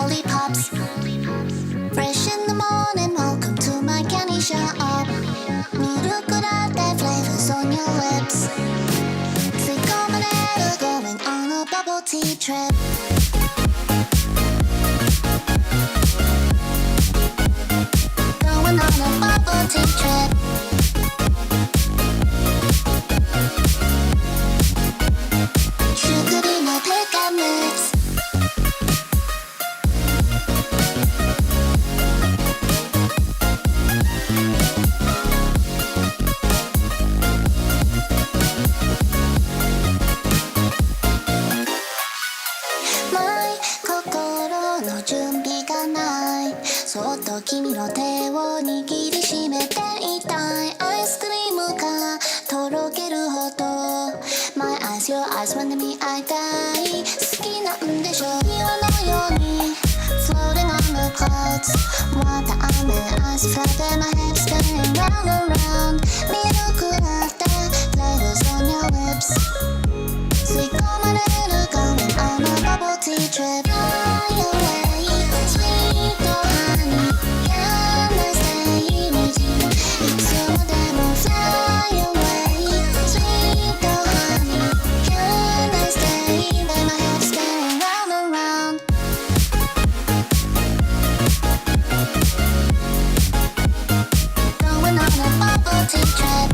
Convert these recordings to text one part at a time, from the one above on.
lollipops. Fresh in the morning, welcome to my candy shop. Milk latte flavors on your lips. Sweet lemonade going on a bubble tea trip. Going on a bubble tea trip. Sugary no pickup mix. My 心の準備がない。そっと君の手を握りしめていたい。アイスクリームがとろけるほど My eyes, your eyes, when me 会いたい。好きなんでしょ岩のように Floating on the clouds. Want the eyes flooding my head spinning round and round. Milk latte flavors on your lips. Sweet lemonade going on a bubble tea trip. Fly away, sweet honey. Can I stay with you? いつまでも fly away, sweet honey. Can I stay? Let my head spinning round and round. Going on a bubble tea trip.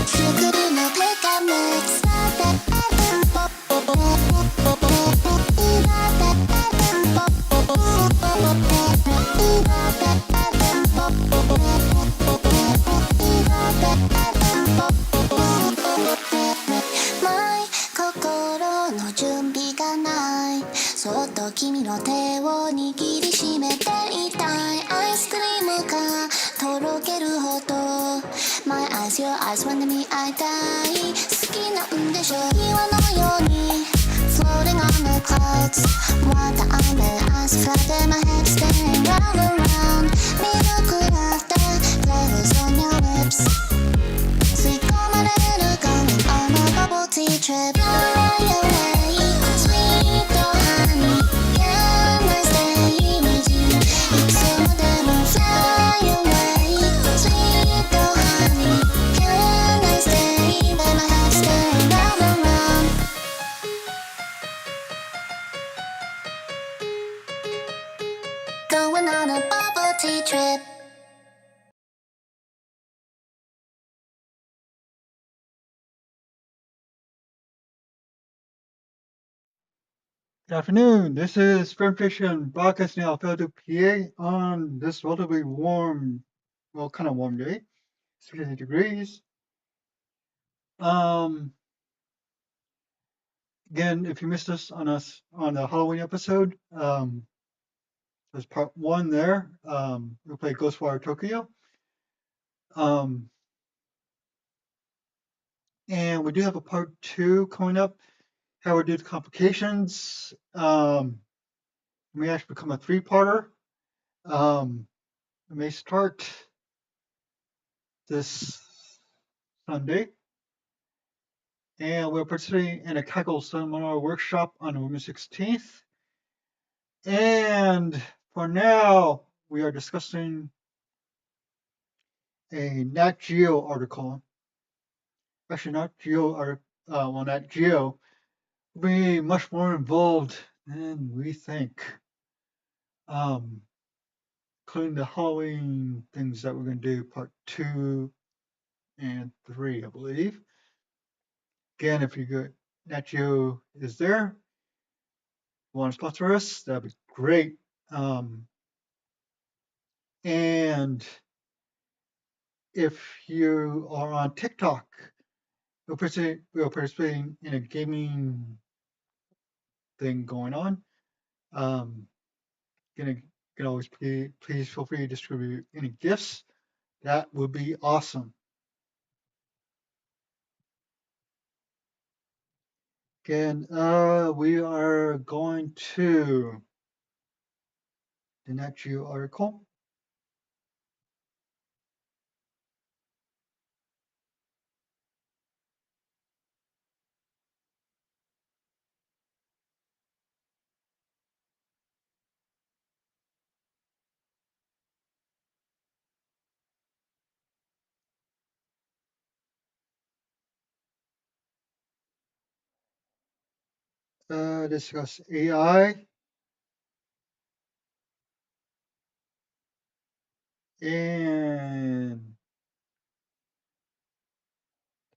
Sugary no pickup mix. My 心の準備がない。そっと君の手を握りしめていたい。アイスクリームがとろけるほど My eyes, your eyes, when me 会いたい。好きなんでしょ岩のように Floating on the clouds. Want the eyes flooding my head spinning round and round. Milk latte flavors on your lips. Sweet lemonade going on a bubble tea trip. Fly away, sweet honey. Can I stay with you? いつまでも fly away, sweet honey. Can I stay? Let my head spin round and round. Going on a bubble tea trip. Good afternoon. This is Fringe broadcasting out of PA on this relatively warm, well, kind of warm day, 60 degrees. Again, if you missed us on the Halloween episode, there's part one there. We played Ghostwire Tokyo. And we do have a part two coming up. How we do the complications. May actually become a three-parter. It may start this Sunday. And we're participating in a Kaggle seminar workshop on November 16th. And for now, we are discussing a Nat Geo article. Actually, Nat Geo will be much more involved than we think, including the Halloween things that we're going to do, part 2 and 3, I believe. Again, if you go, Nat Geo is there, want to sponsor us, that'd be great. And if you are on TikTok, we're participating in a gaming thing going on. You can always please feel free to distribute any gifts. That would be awesome. Again, we are going to the Nat Geo article. discuss AI and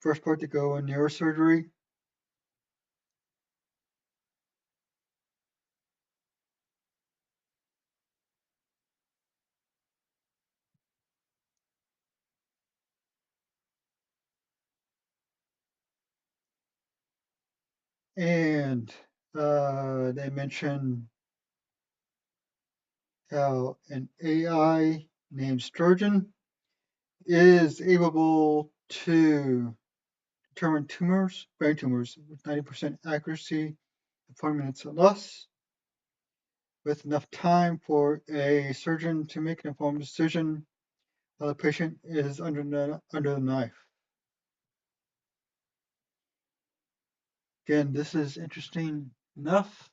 first part to go in neurosurgery. And they mention how an AI named Sturgeon is able to determine tumors, brain tumors, with 90% accuracy, 4 minutes or less, with enough time for a surgeon to make an informed decision while the patient is under the knife. Again, this is interesting enough.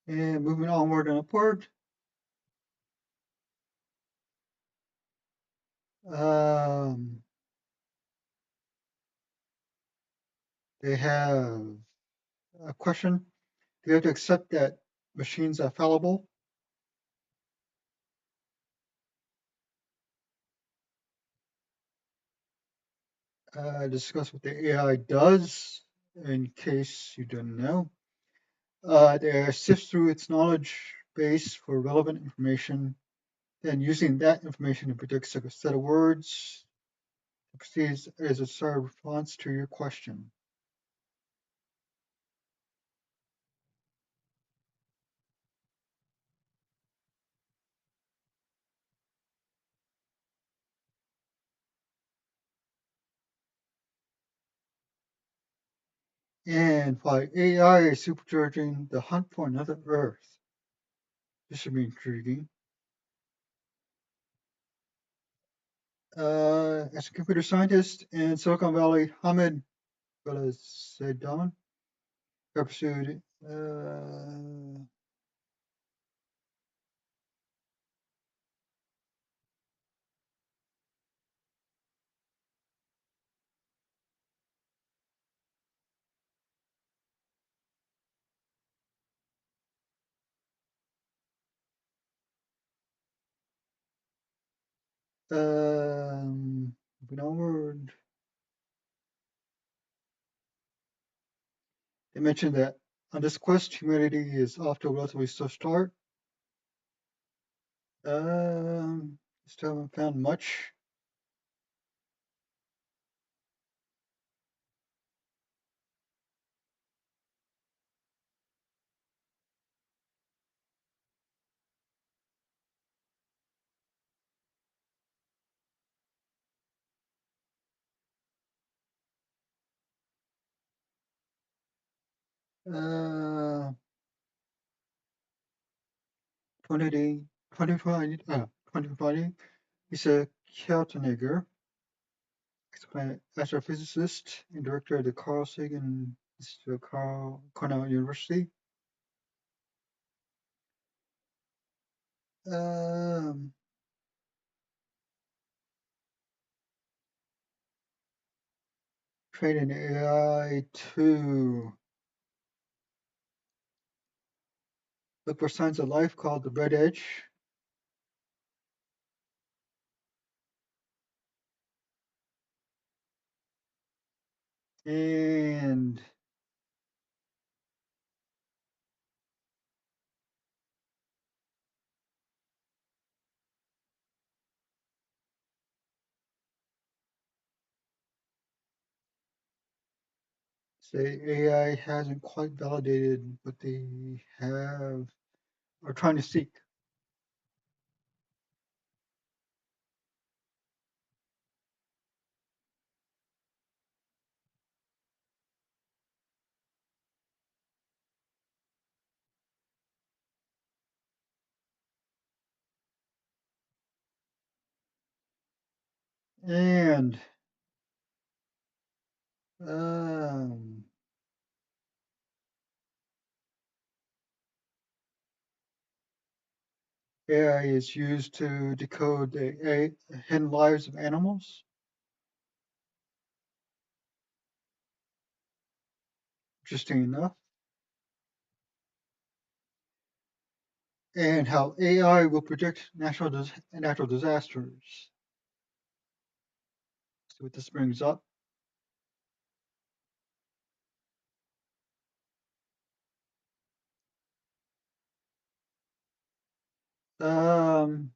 And moving onward and upward, um, they have a question. Do you have to accept that machines are fallible? Discuss what the AI does, in case you didn't know. They sift through its knowledge base for relevant information, then using that information to predict a set of words that proceeds as a sort of response to your question. And why AI is supercharging the hunt for another Earth. This should be intriguing. As a computer scientist in Silicon Valley, Hamid Belasadan pursued moving onward. They mentioned that on this quest, humanity is off to a relatively slow start. Still haven't found much. Uh, 20, 2020, Lisa Keltenegger, astrophysicist and director of the Carl Sagan Institute of Cornell University. Um, Training AI to look for signs of life called the red edge. And say AI hasn't quite validated what they have are trying to seek. And um, AI is used to decode the hidden lives of animals. Interesting enough. And how AI will predict natural disasters. See what this brings up. Um,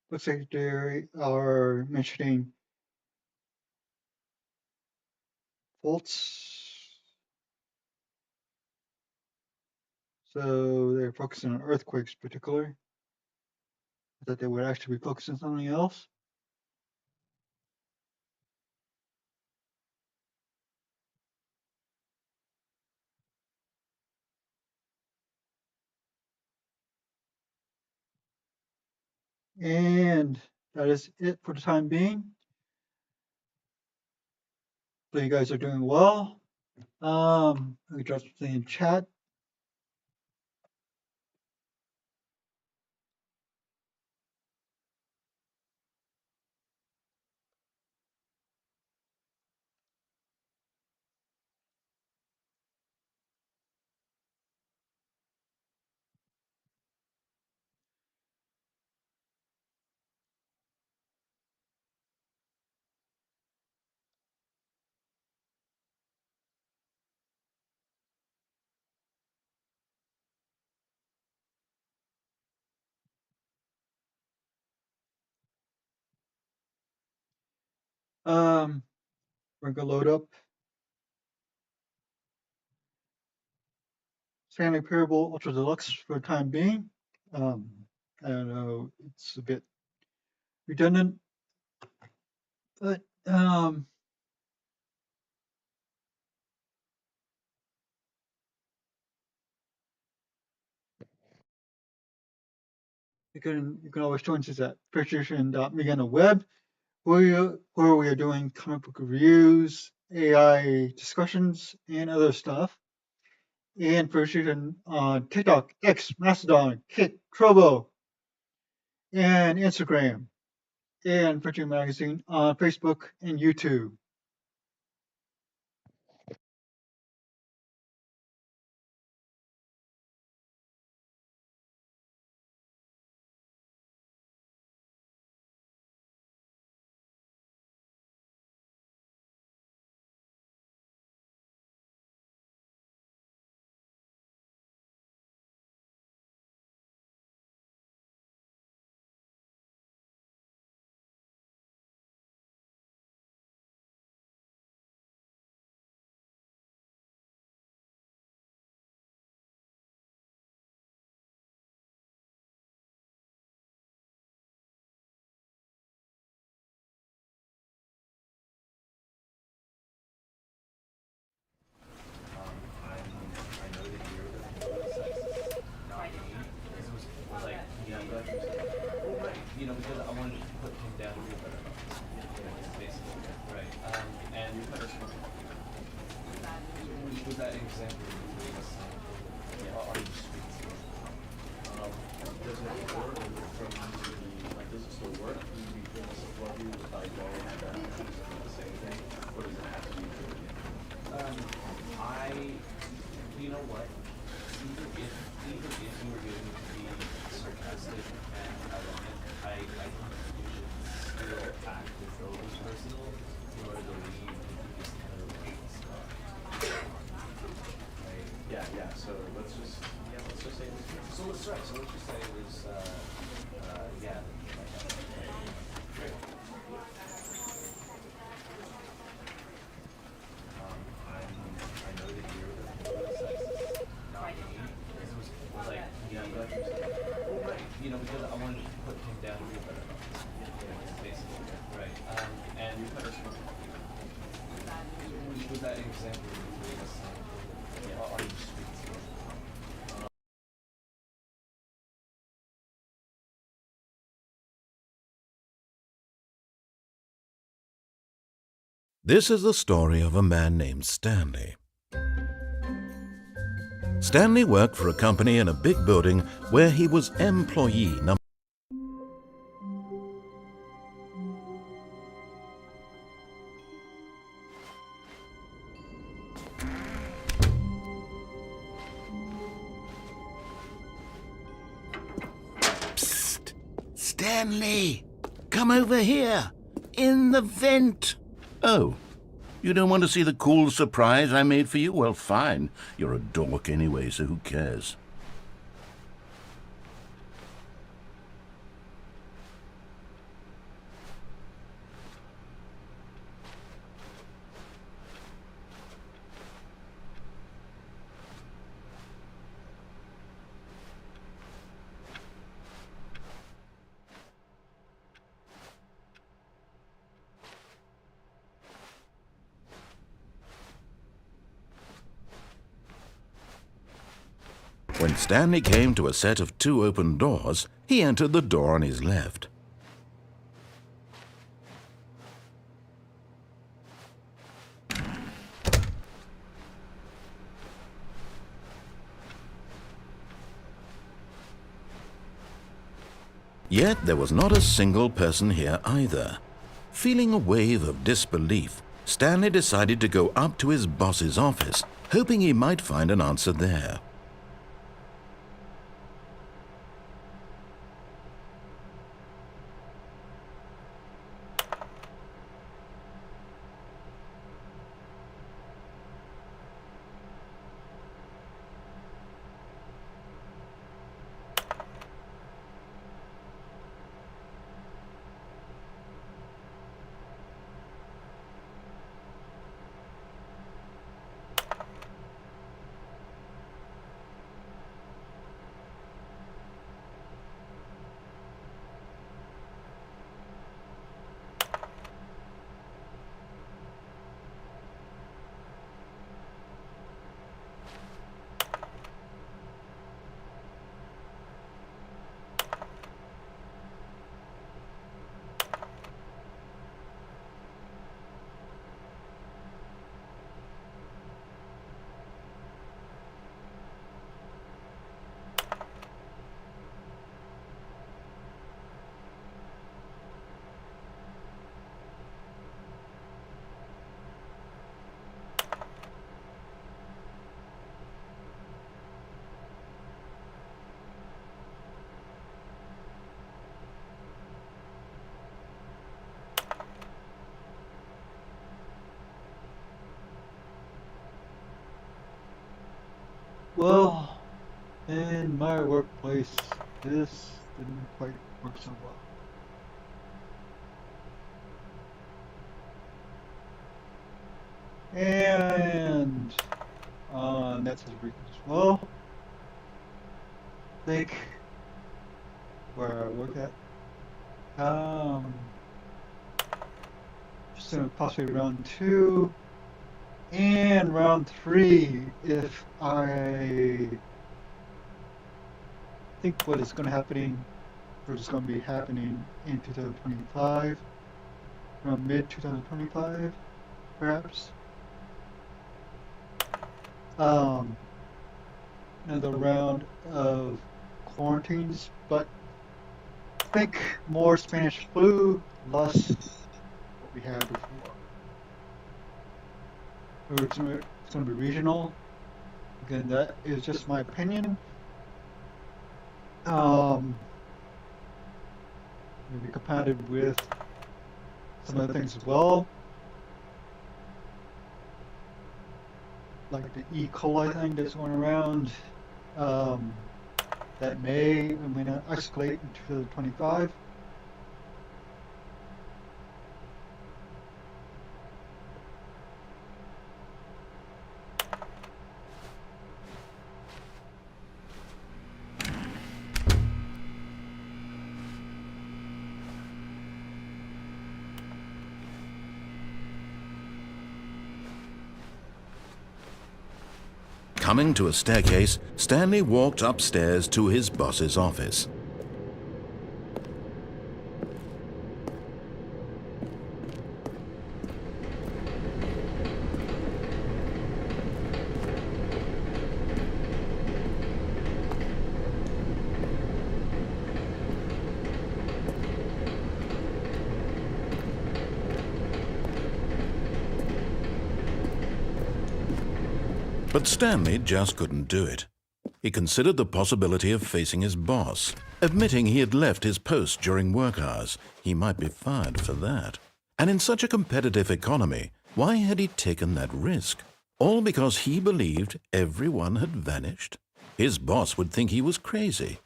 looks like they are mentioning faults. So they're focusing on earthquakes particularly. I thought they would actually be focusing on something else. And that is it for the time being. So you guys are doing well. Let me drop something in chat. We're gonna load up Stanley Parable Ultra Deluxe for the time being. I don't know, it's a bit redundant, but you can always join us at fishation.me on the web, where we are doing comic book reviews, AI discussions, and other stuff. And Fishation on TikTok, X, Mastodon, Kick, Trovo, and Instagram, and Fishing Magazine on Facebook and YouTube. This is the story of a man named Stanley. Stanley worked for a company in a big building where he was employee number. Psst! Stanley! Come over here! In the vent! Oh, you don't want to see the cool surprise I made for you? Well, fine. You're a dork anyway, so who cares? When Stanley came to a set of 2 open doors, he entered the door on his left. Yet there was not a single person here either. Feeling a wave of disbelief, Stanley decided to go up to his boss's office, hoping he might find an answer there. Well, in my workplace, this didn't quite work so well. And that's his weakness. Well, I think where I work at, just in possibly round 2 and round 3, if I think what is going to happening, or is going to be happening in 2025, around mid 2025, perhaps. Another round of quarantines, but I think more Spanish flu, less what we had before. It's going to be regional. Again, that is just my opinion. Maybe compounded with some other things as well, like the E. coli thing that's going around. That may or may not escalate in 2025. Coming to a staircase, Stanley walked upstairs to his boss's office. But Stanley just couldn't do it. He considered the possibility of facing his boss. Admitting he had left his post during work hours, he might be fired for that. And in such a competitive economy, why had he taken that risk? All because he believed everyone had vanished? His boss would think he was crazy.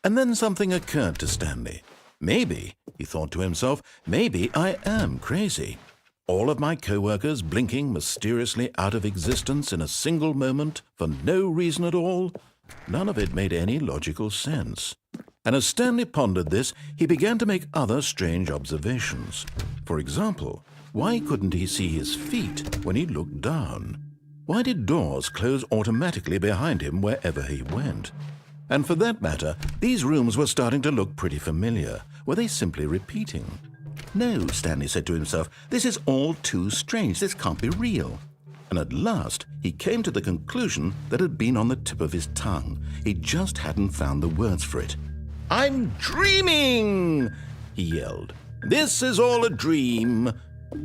And then something occurred to Stanley. Maybe, he thought to himself, maybe I am crazy. All of my co-workers blinking mysteriously out of existence in a single moment for no reason at all? None of it made any logical sense. And as Stanley pondered this, he began to make other strange observations. For example, why couldn't he see his feet when he looked down? Why did doors close automatically behind him wherever he went? And for that matter, these rooms were starting to look pretty familiar. Were they simply repeating? No, Stanley said to himself, this is all too strange. This can't be real. And at last, he came to the conclusion that had been on the tip of his tongue. He just hadn't found the words for it. "I'm dreaming!" he yelled. "This is all a dream."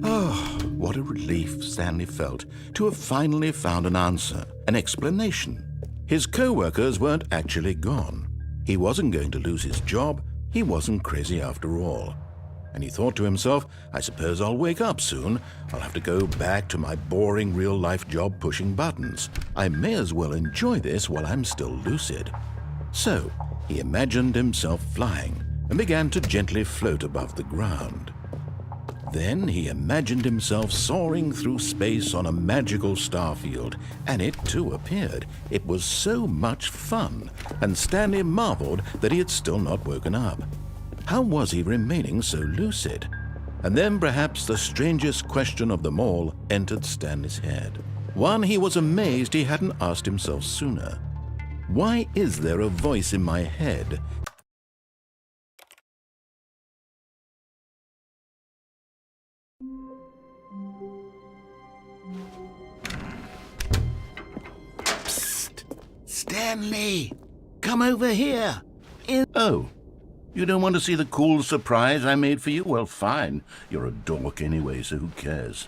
Oh, what a relief Stanley felt to have finally found an answer, an explanation. His co-workers weren't actually gone. He wasn't going to lose his job. He wasn't crazy after all. And he thought to himself, I suppose I'll wake up soon. I'll have to go back to my boring real-life job pushing buttons. I may as well enjoy this while I'm still lucid. So he imagined himself flying and began to gently float above the ground. Then he imagined himself soaring through space on a magical starfield, and it too appeared. It was so much fun, and Stanley marveled that he had still not woken up. How was he remaining so lucid? And then perhaps the strangest question of them all entered Stanley's head. One he was amazed he hadn't asked himself sooner. Why is there a voice in my head? Psst! Stanley! Come over here! Oh, you don't want to see the cool surprise I made for you? Well, fine. You're a dork anyway, so who cares?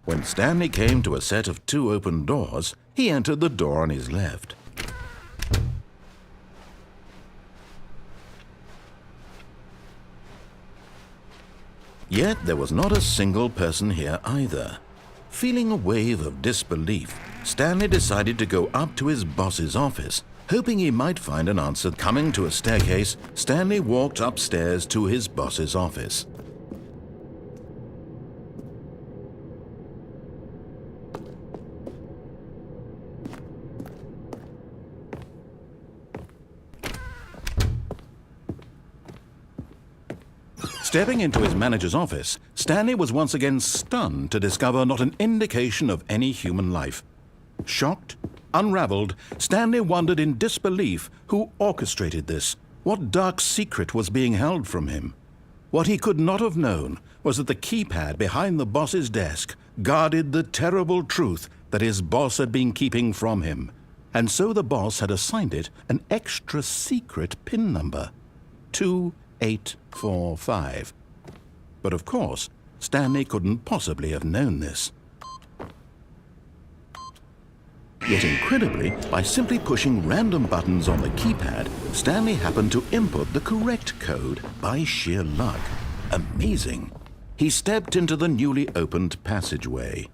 When Stanley came to a set of 2 open doors, he entered the door on his left. Yet there was not a single person here either. Feeling a wave of disbelief, Stanley decided to go up to his boss's office, hoping he might find an answer. Coming to a staircase, Stanley walked upstairs to his boss's office. Stepping into his manager's office, Stanley was once again stunned to discover not an indication of any human life. Shocked, unraveled, Stanley wondered in disbelief who orchestrated this. What dark secret was being held from him? What he could not have known was that the keypad behind the boss's desk guarded the terrible truth that his boss had been keeping from him. And so the boss had assigned it an extra secret PIN number. 2845. But of course, Stanley couldn't possibly have known this. Yet incredibly, by simply pushing random buttons on the keypad, Stanley happened to input the correct code by sheer luck. Amazing. He stepped into the newly opened passageway.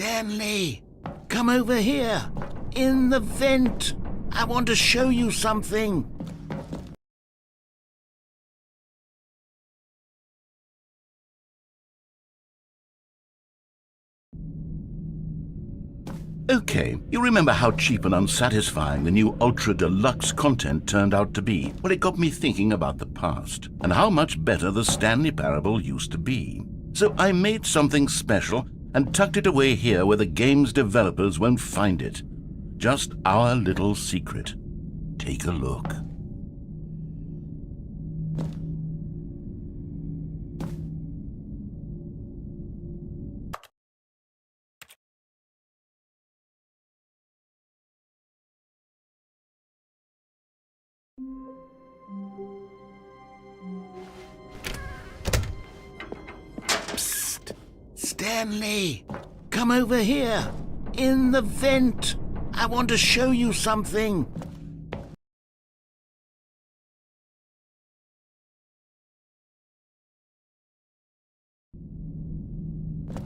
Stanley, come over here. In the vent. I want to show you something. Okay, you remember how cheap and unsatisfying the new Ultra Deluxe content turned out to be? Well, it got me thinking about the past and how much better the Stanley Parable used to be. So I made something special and tucked it away here where the game's developers won't find it. Just our little secret. Take a look. Psst! Stanley, come over here. In the vent. I want to show you something.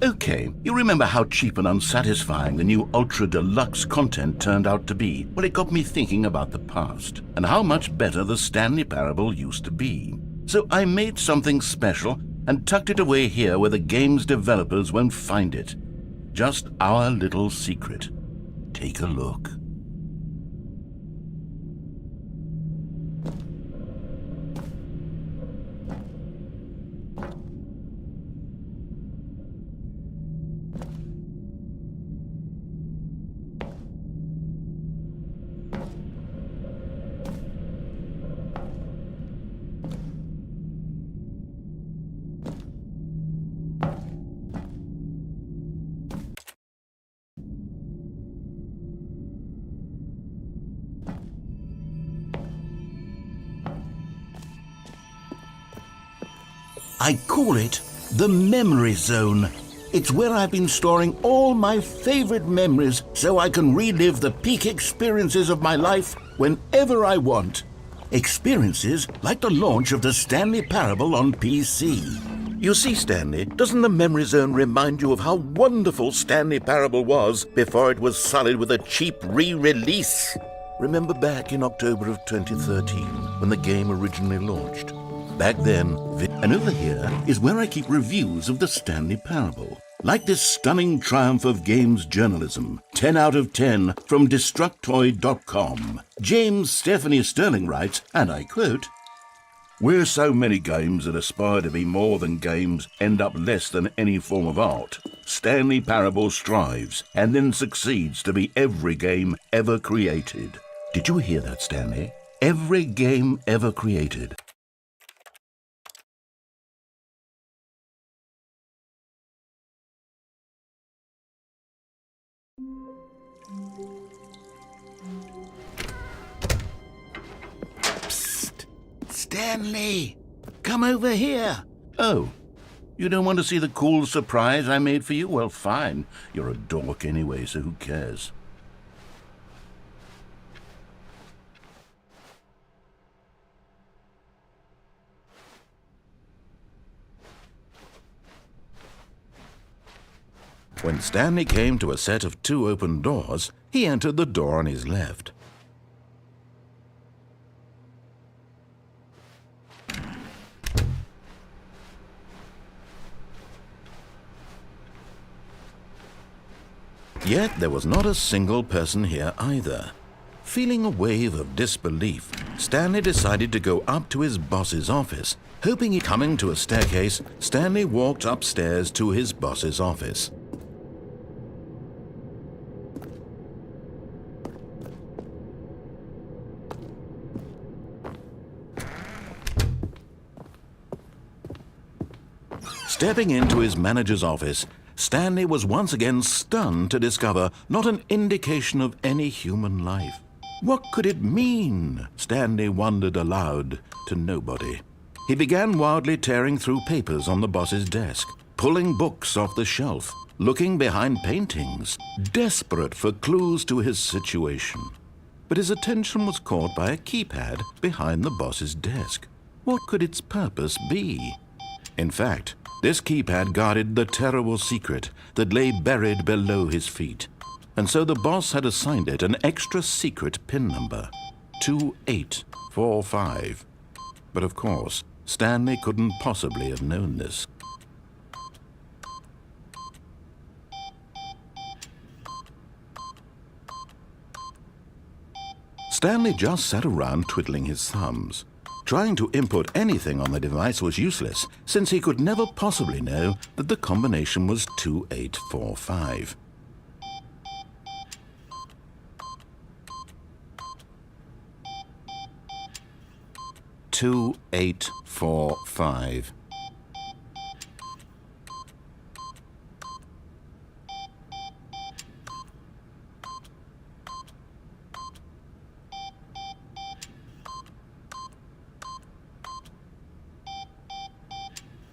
Okay, you remember how cheap and unsatisfying the new Ultra Deluxe content turned out to be? Well, it got me thinking about the past and how much better the Stanley Parable used to be. So I made something special and tucked it away here where the game's developers won't find it. Just our little secret. Take a look. I call it the memory zone. It's where I've been storing all my favorite memories so I can relive the peak experiences of my life whenever I want. Experiences like the launch of the Stanley Parable on PC. You see, Stanley, doesn't the memory zone remind you of how wonderful Stanley Parable was before it was sullied with a cheap re-release? Remember back in October of 2013 when the game originally launched? Back then, and over here is where I keep reviews of the Stanley Parable. Like this stunning triumph of games journalism, 10 out of 10 from Destructoid.com. James Stephanie Sterling writes, and I quote, "Where so many games that aspire to be more than games end up less than any form of art, Stanley Parable strives and then succeeds to be every game ever created." Did you hear that, Stanley? Every game ever created. Psst! Stanley, come over here. Oh, you don't want to see the cool surprise I made for you? Well, fine. You're a dork anyway, so who cares? When Stanley came to a set of 2 open doors, he entered the door on his left. Yet there was not a single person here either. Feeling a wave of disbelief, Stanley decided to go up to his boss's office. Hoping he'd coming to a staircase, Stanley walked upstairs to his boss's office. Stepping into his manager's office, Stanley was once again stunned to discover not an indication of any human life. What could it mean? Stanley wondered aloud to nobody. He began wildly tearing through papers on the boss's desk, pulling books off the shelf, looking behind paintings, desperate for clues to his situation. But his attention was caught by a keypad behind the boss's desk. What could its purpose be? In fact, This keypad guarded the terrible secret that lay buried below his feet, and so the boss had assigned it an extra secret PIN number, 2845. But of course, Stanley couldn't possibly have known this. Stanley just sat around twiddling his thumbs. Trying to input anything on the device was useless, since he could never possibly know that the combination was 2845. Two, 8, 4, 5.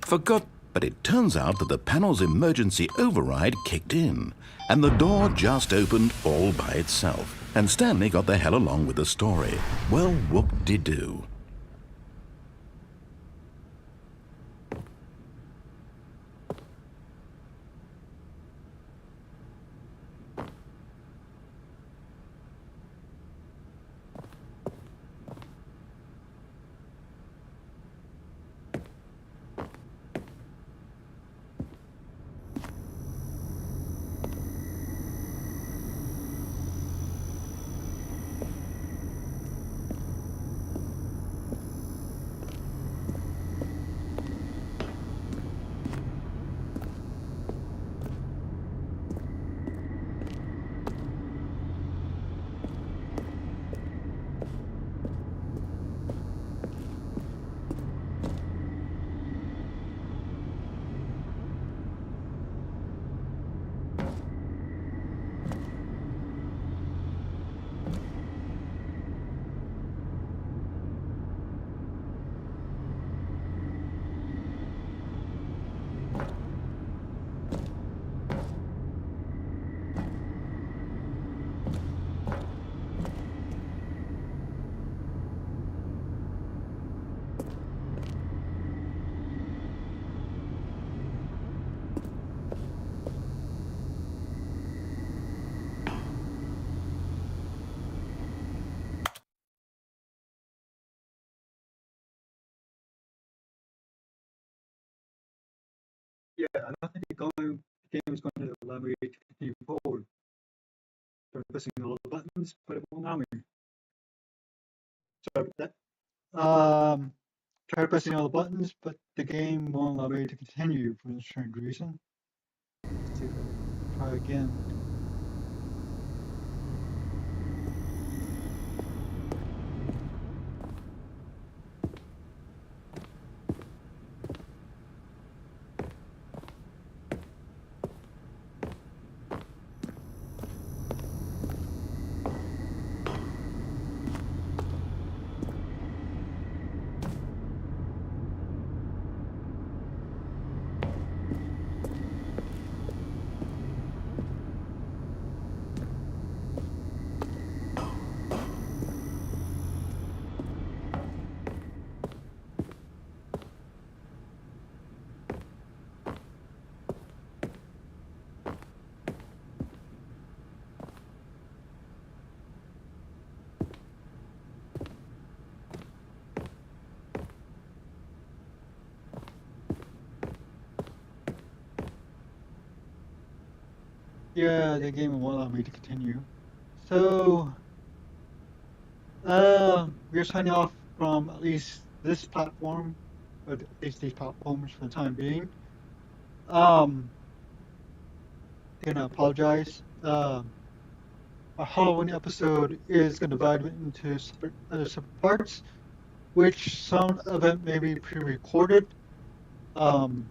Forgot, but it turns out that the panel's emergency override kicked in, and the door just opened all by itself, and Stanley got the hell along with the story. Well, whoop-de-doo. Yeah, I don't think the game is going to allow me to continue forward. I'm pressing all the buttons, but it won't allow me. Sorry about that. Try pressing all the buttons, but the game won't allow me to continue for a strange reason. Let's see if I can try again. Yeah, the game won't allow me to continue. So, we're signing off from at least this platform, or at least these platforms for the time being. Gonna apologize. Our Halloween episode is gonna divide it into separate parts, which some of it may be pre-recorded. And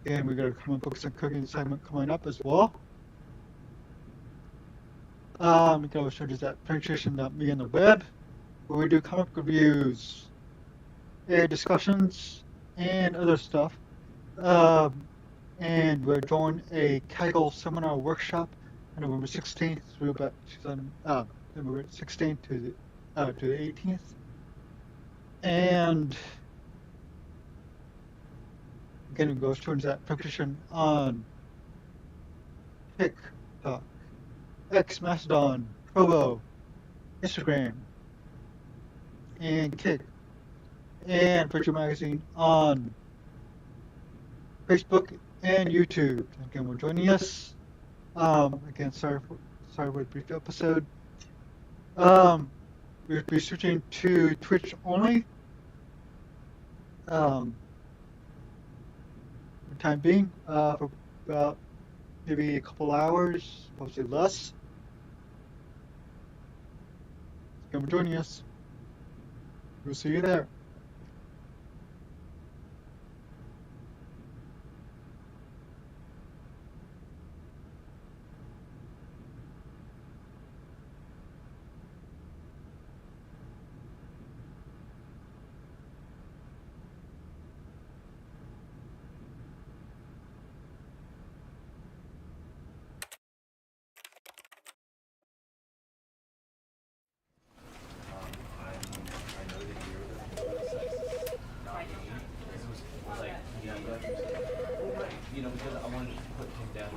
we got a comic books and cooking segment coming up as well. We can always show you that penetration.me on the web, where we do comic reviews, discussions, and other stuff. And we're doing a Kaggle seminar workshop on November 16th through about November 16th to the 18th. And Again, go towards that application on TikTok, X, Mastodon, Provo, Instagram, and Kick, and Fringe Magazine on Facebook and YouTube. Again, we're joining us. Again, sorry for the brief episode. We'll be switching to Twitch only. For the time being, for about maybe a couple hours, possibly less. Again, for joining us. We'll see you there. Because I wanted to put him down.